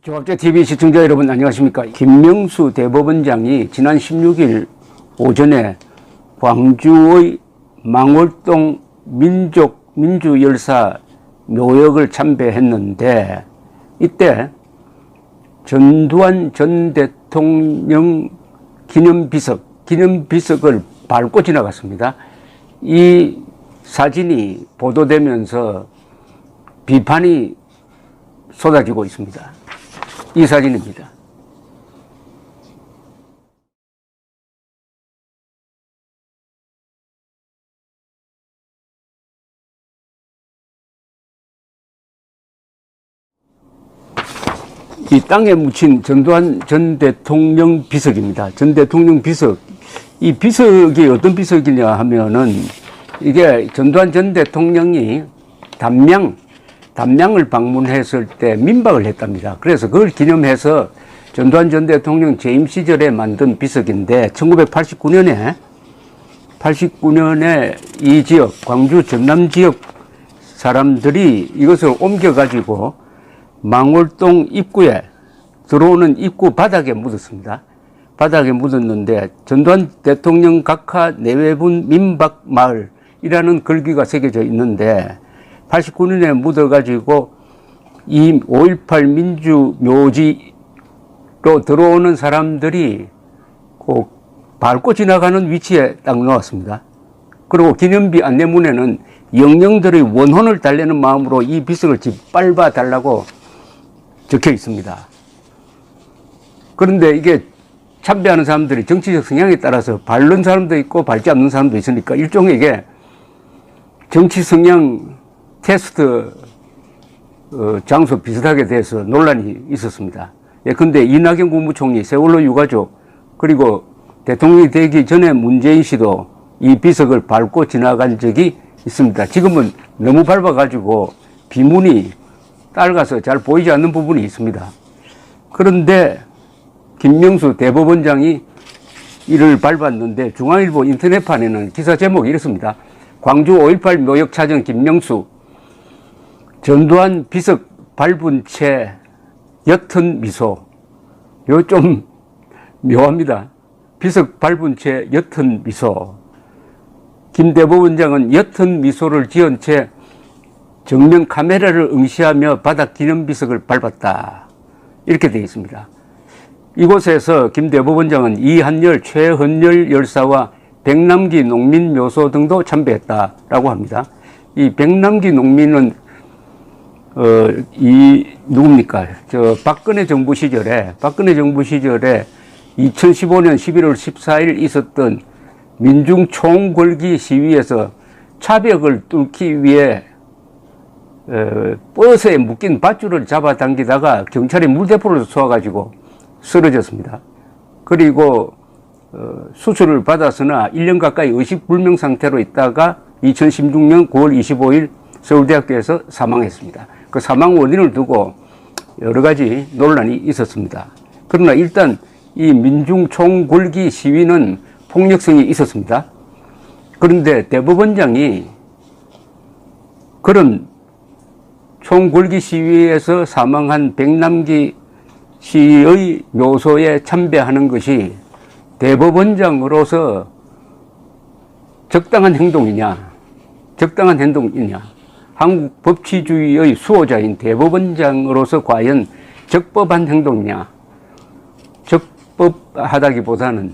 조합제TV 시청자 여러분 안녕하십니까. 김명수 대법원장이 지난 16일 오전에 광주의 망월동 민주열사 묘역을 참배했는데, 이때 전두환 전 대통령 기념비석을 밟고 지나갔습니다. 이 사진이 보도되면서 비판이 쏟아지고 있습니다. 이 사진입니다. 이 땅에 묻힌 전두환 전 대통령 비석입니다. 전 대통령 비석. 이 비석이 어떤 비석이냐 하면은, 이게 전두환 전 대통령이 담양을 방문했을 때 민박을 했답니다. 그래서 그걸 기념해서 전두환 전 대통령 재임 시절에 만든 비석인데, 1989년에 이 지역, 광주 전남 지역 사람들이 이것을 옮겨가지고 망월동 입구에 들어오는 입구 바닥에 묻었습니다. 바닥에 묻었는데, 전두환 대통령 각하 내외분 민박 마을이라는 글귀가 새겨져 있는데, 89년에 묻어가지고 이 5.18 민주묘지로 들어오는 사람들이 꼭 밟고 지나가는 위치에 딱 놓았습니다. 그리고 기념비 안내문에는 영령들의 원혼을 달래는 마음으로 이 비석을 짓밟아 달라고 적혀 있습니다. 그런데 이게 참배하는 사람들이 정치적 성향에 따라서 밟는 사람도 있고 밟지 않는 사람도 있으니까 일종의 이게 정치 성향 테스트 장소 비슷하게 돼서 논란이 있었습니다. 근데 이낙연 국무총리, 세월호 유가족, 그리고 대통령이 되기 전에 문재인 씨도 이 비석을 밟고 지나간 적이 있습니다. 지금은 너무 밟아가지고 비문이 딸가서 잘 보이지 않는 부분이 있습니다. 그런데 김명수 대법원장이 이를 밟았는데, 중앙일보 인터넷판에는 기사 제목이 이렇습니다. 광주 5.18 묘역 찾은 김명수, 전두환 비석 밟은 채 옅은 미소. 요 좀 묘합니다. 비석 밟은 채 옅은 미소. 김 대법원장은 옅은 미소를 지은 채 정면 카메라를 응시하며 바닥 기념비석을 밟았다. 이렇게 되어 있습니다. 이곳에서 김 대법원장은 이한열, 최헌열 열사와 백남기 농민묘소 등도 참배했다라고 합니다. 이 백남기 농민은 누굽니까? 박근혜 정부 시절에 2015년 11월 14일 있었던 민중 총궐기 시위에서 차벽을 뚫기 위해 버스에 묶인 밧줄을 잡아당기다가 경찰이 물대포를 쏘아가지고 쓰러졌습니다. 그리고 수술을 받았으나 1년 가까이 의식불명 상태로 있다가 2016년 9월 25일 서울대학교에서 사망했습니다. 그 사망 원인을 두고 여러 가지 논란이 있었습니다. 그러나 일단 이 민중 총궐기 시위는 폭력성이 있었습니다. 그런데 대법원장이 그런 총궐기 시위에서 사망한 백남기 씨의 묘소에 참배하는 것이 대법원장으로서 적당한 행동이냐? 한국 법치주의의 수호자인 대법원장으로서 과연 적법한 행동이냐? 적법하다기보다는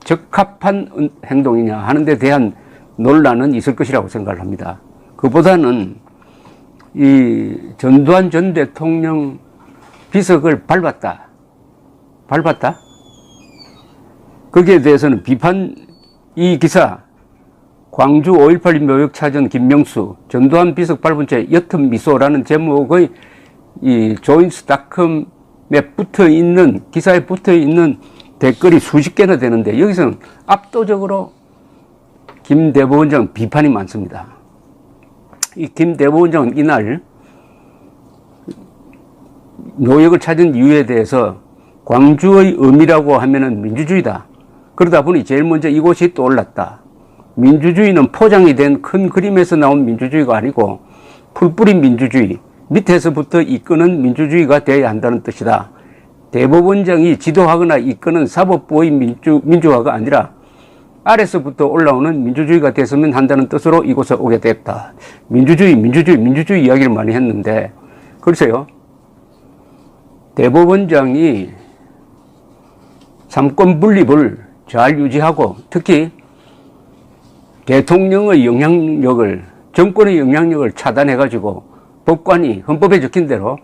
적합한 행동이냐 하는 데 대한 논란은 있을 것이라고 생각을 합니다. 그보다는 이 전두환 전 대통령 비석을 밟았다. 거기에 대해서는 이 기사, 광주 5.18 묘역 찾은 김명수, 전두환 비석 밟은 채 옅은 미소라는 제목의 이 조인스닷컴에 기사에 붙어 있는 댓글이 수십 개나 되는데, 여기서는 압도적으로 김 대법원장 비판이 많습니다. 이 김 대법원장은 이날 묘역을 찾은 이유에 대해서 광주의 의미라고 하면은 민주주의다. 그러다 보니 제일 먼저 이곳이 떠올랐다. 민주주의는 포장이 된 큰 그림에서 나온 민주주의가 아니고 풀뿌린 민주주의, 밑에서부터 이끄는 민주주의가 되어야 한다는 뜻이다. 대법원장이 지도하거나 이끄는 사법부의 민주화가 아니라 아래서부터 올라오는 민주주의가 됐으면 한다는 뜻으로 이곳에 오게 됐다. 민주주의 이야기를 많이 했는데, 글쎄요. 대법원장이 삼권 분립을 잘 유지하고 특히 대통령의 영향력을, 정권의 영향력을 차단해가지고 법관이 헌법에 적힌 대로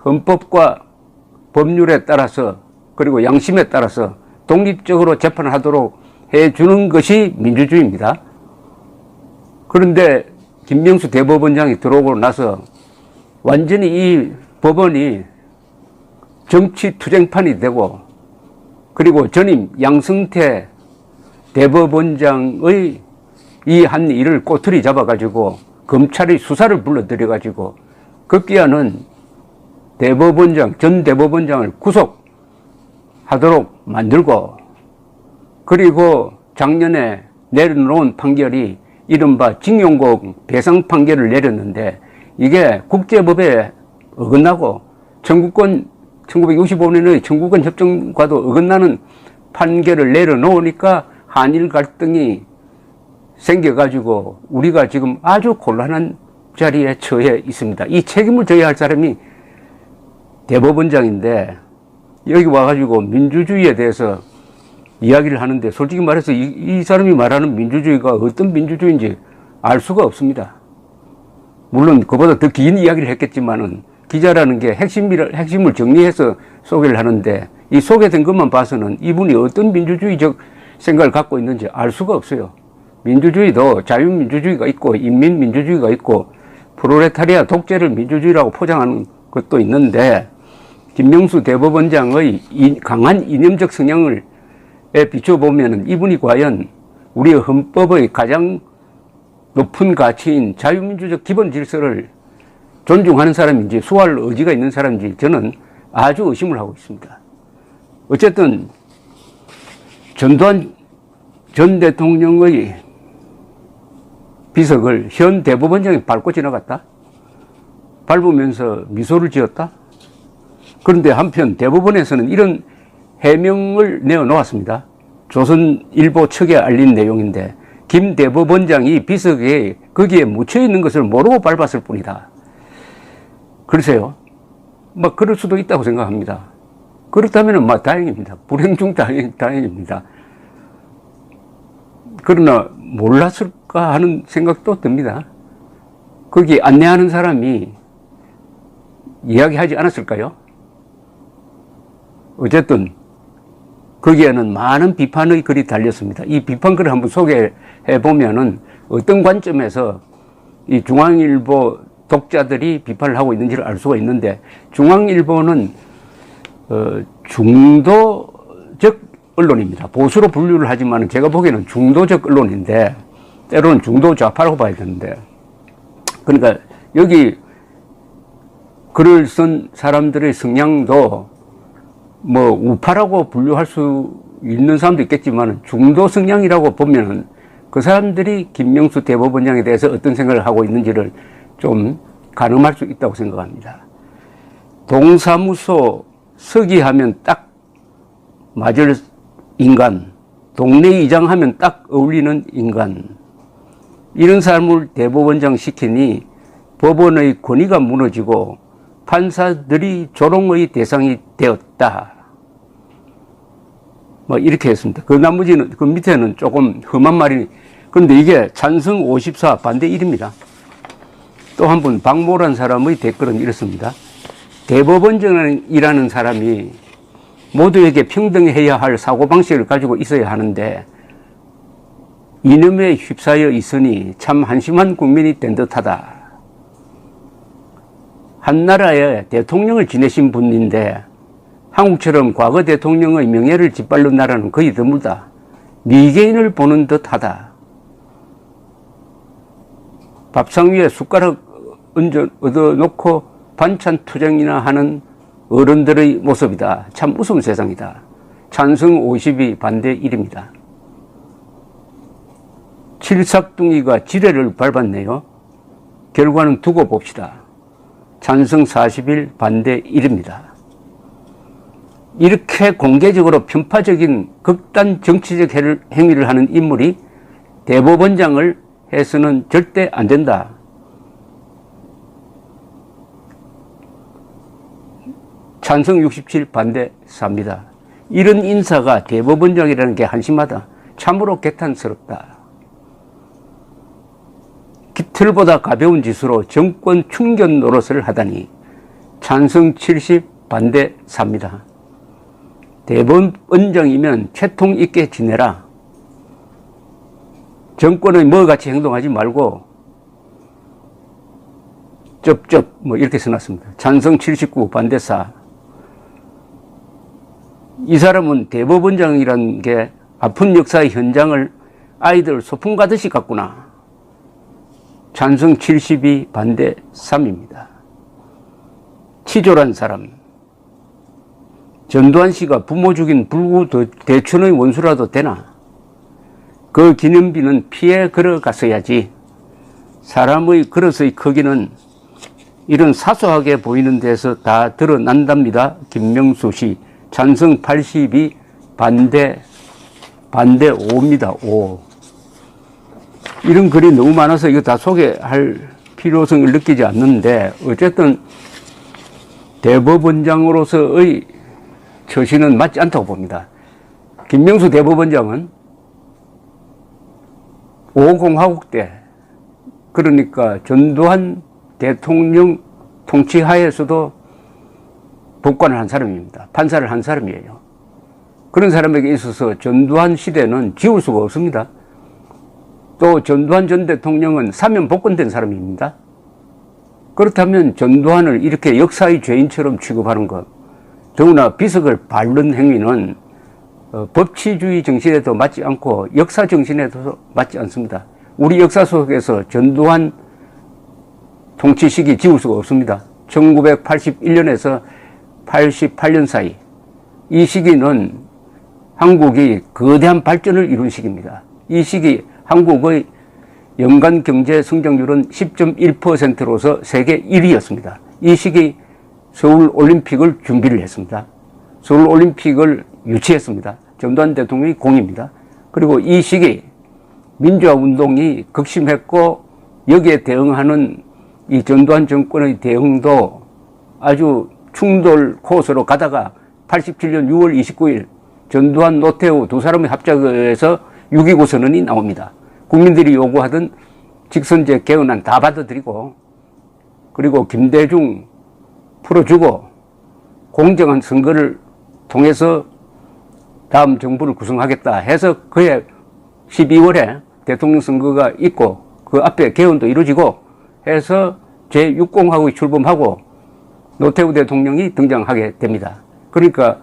헌법과 법률에 따라서 그리고 양심에 따라서 독립적으로 재판을 하도록 해주는 것이 민주주의입니다. 그런데 김명수 대법원장이 들어오고 나서 완전히 이 법원이 정치 투쟁판이 되고 그리고 전임 양승태 대법원장의 이 한 일을 꼬투리 잡아가지고 검찰의 수사를 불러들여가지고 급기야는 전 대법원장을 구속하도록 만들고 그리고 작년에 내려놓은 판결이 이른바 징용공 배상 판결을 내렸는데 이게 국제법에 어긋나고 1965년의 청구권 협정과도 어긋나는 판결을 내려놓으니까 한일 갈등이 생겨가지고 우리가 지금 아주 곤란한 자리에 처해 있습니다. 이 책임을 져야 할 사람이 대법원장인데 여기 와가지고 민주주의에 대해서 이야기를 하는데 솔직히 말해서 이 사람이 말하는 민주주의가 어떤 민주주의인지 알 수가 없습니다. 물론 그보다 더 긴 이야기를 했겠지만은 기자라는 게 핵심을 정리해서 소개를 하는데 이 소개된 것만 봐서는 이분이 어떤 민주주의적 생각을 갖고 있는지 알 수가 없어요. 민주주의도 자유민주주의가 있고 인민민주주의가 있고 프롤레타리아 독재를 민주주의라고 포장하는 것도 있는데 김명수 대법원장의 강한 이념적 성향을 비춰보면 이분이 과연 우리의 헌법의 가장 높은 가치인 자유민주적 기본 질서를 존중하는 사람인지 수호할 의지가 있는 사람인지 저는 아주 의심을 하고 있습니다. 어쨌든 전두환 전 대통령의 비석을 현 대법원장이 밟고 지나갔다? 밟으면서 미소를 지었다? 그런데 한편 대법원에서는 이런 해명을 내어놓았습니다. 조선일보 측에 알린 내용인데 김 대법원장이 비석에 거기에 묻혀있는 것을 모르고 밟았을 뿐이다. 글쎄요. 그럴 수도 있다고 생각합니다. 그렇다면 다행입니다. 불행 중 다행입니다. 그러나 몰랐을까 하는 생각도 듭니다. 거기 안내하는 사람이 이야기하지 않았을까요? 어쨌든 거기에는 많은 비판의 글이 달렸습니다. 이 비판글을 한번 소개해 보면은 어떤 관점에서 이 중앙일보 독자들이 비판을 하고 있는지를 알 수가 있는데 중앙일보는 중도적 언론입니다. 보수로 분류를 하지만 제가 보기에는 중도적 언론인데 때로는 중도 좌파라고 봐야 되는데 그러니까 여기 글을 쓴 사람들의 성향도 우파라고 분류할 수 있는 사람도 있겠지만 중도 성향이라고 보면은 그 사람들이 김명수 대법원장에 대해서 어떤 생각을 하고 있는지를 좀 가늠할 수 있다고 생각합니다. 동사무소 서기하면 딱 맞을 인간, 동네 이장 하면 딱 어울리는 인간, 이런 사람을 대법원장 시키니 법원의 권위가 무너지고 판사들이 조롱의 대상이 되었다. 이렇게 했습니다. 그 나머지는, 그 밑에는 조금 험한 말이, 그런데 이게 찬성 54, 반대 1입니다. 또 한 분, 박모란 사람의 댓글은 이렇습니다. 대법원장이라는 사람이 모두에게 평등해야 할 사고방식을 가지고 있어야 하는데 이념에 휩싸여 있으니 참 한심한 국민이 된 듯하다. 한 나라의 대통령을 지내신 분인데 한국처럼 과거 대통령의 명예를 짓밟는 나라는 거의 드물다. 미개인을 보는 듯하다. 밥상 위에 숟가락 얻어놓고 반찬 투정이나 하는 어른들의 모습이다. 참 무서운 세상이다. 찬성 52, 반대 1입니다. 칠삭둥이가 지뢰를 밟았네요. 결과는 두고 봅시다. 찬성 41, 반대 1입니다. 이렇게 공개적으로 편파적인 극단 정치적 행위를 하는 인물이 대법원장을 해서는 절대 안 된다. 찬성 67, 반대 4입니다. 이런 인사가 대법원장이라는 게 한심하다. 참으로 개탄스럽다. 깃털보다 가벼운 짓으로 정권 충견 노릇을 하다니 찬성 70, 반대 4입니다. 대법원장이면 채통 있게 지내라. 정권의 뭐같이 행동하지 말고 쩝쩝 뭐 이렇게 써놨습니다. 찬성 79, 반대 4. 이 사람은 대법원장이라는 게 아픈 역사의 현장을 아이들 소풍 가듯이 갔구나. 찬성 72, 반대 3입니다. 치졸한 사람. 전두환 씨가 부모 죽인 불구 대천의 원수라도 되나? 그 기념비는 피해 걸어갔어야지. 사람의 그릇의 크기는 이런 사소하게 보이는 데서 다 드러난답니다. 김명수 씨. 찬성 82, 반대 5입니다. 5. 이런 글이 너무 많아서 이거 다 소개할 필요성을 느끼지 않는데, 어쨌든 대법원장으로서의 처신은 맞지 않다고 봅니다. 김명수 대법원장은 5공화국 때, 그러니까 전두환 대통령 통치하에서도 법관을 한 사람입니다. 판사를 한 사람이에요. 그런 사람에게 있어서 전두환 시대는 지울 수가 없습니다. 또 전두환 전 대통령은 사면 복권된 사람입니다. 그렇다면 전두환을 이렇게 역사의 죄인처럼 취급하는 것, 더구나 비석을 바른 행위는 법치주의 정신에도 맞지 않고 역사 정신에도 맞지 않습니다. 우리 역사 속에서 전두환 통치 시기 지울 수가 없습니다. 1981년에서 88년 사이, 이 시기는 한국이 거대한 발전을 이룬 시기입니다. 이 시기 한국의 연간 경제 성장률은 10.1%로서 세계 1위였습니다. 이 시기 서울 올림픽을 준비를 했습니다. 서울 올림픽을 유치했습니다. 전두환 대통령이 공입니다. 그리고 이 시기 민주화 운동이 극심했고, 여기에 대응하는 이 전두환 정권의 대응도 아주 충돌 코스로 가다가 87년 6월 29일 전두환, 노태우 두 사람의 합작에서 6.29 선언이 나옵니다. 국민들이 요구하던 직선제 개헌안 다 받아들이고, 그리고 김대중 풀어주고 공정한 선거를 통해서 다음 정부를 구성하겠다 해서 그해 12월에 대통령 선거가 있고, 그 앞에 개헌도 이루어지고 해서 제6공화국이 출범하고 노태우 대통령이 등장하게 됩니다. 그러니까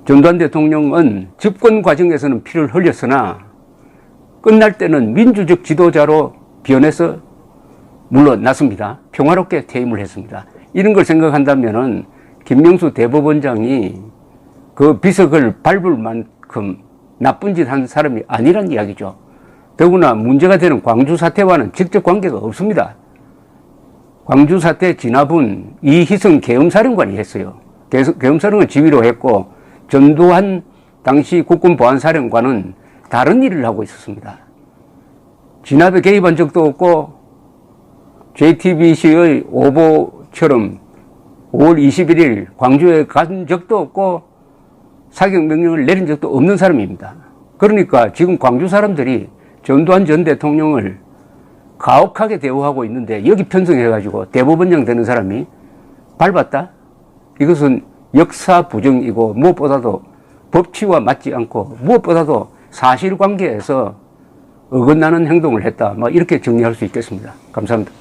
전두환 대통령은 집권 과정에서는 피를 흘렸으나 끝날 때는 민주적 지도자로 변해서 물러났습니다. 평화롭게 퇴임을 했습니다. 이런 걸 생각한다면은 김명수 대법원장이 그 비석을 밟을 만큼 나쁜 짓 한 사람이 아니란 이야기죠. 더구나 문제가 되는 광주 사태와는 직접 관계가 없습니다. 광주 사태 진압은 이희성 계엄사령관이 했어요. 계엄사령관 지휘로 했고, 전두환 당시 국군보안사령관은 다른 일을 하고 있었습니다. 진압에 개입한 적도 없고, JTBC의 오보처럼 5월 21일 광주에 간 적도 없고, 사격 명령을 내린 적도 없는 사람입니다. 그러니까 지금 광주 사람들이 전두환 전 대통령을 가혹하게 대우하고 있는데, 여기 편성해가지고 대법원장 되는 사람이 밟았다? 이것은 역사 부정이고, 무엇보다도 법치와 맞지 않고, 무엇보다도 사실관계에서 어긋나는 행동을 했다. 이렇게 정리할 수 있겠습니다. 감사합니다.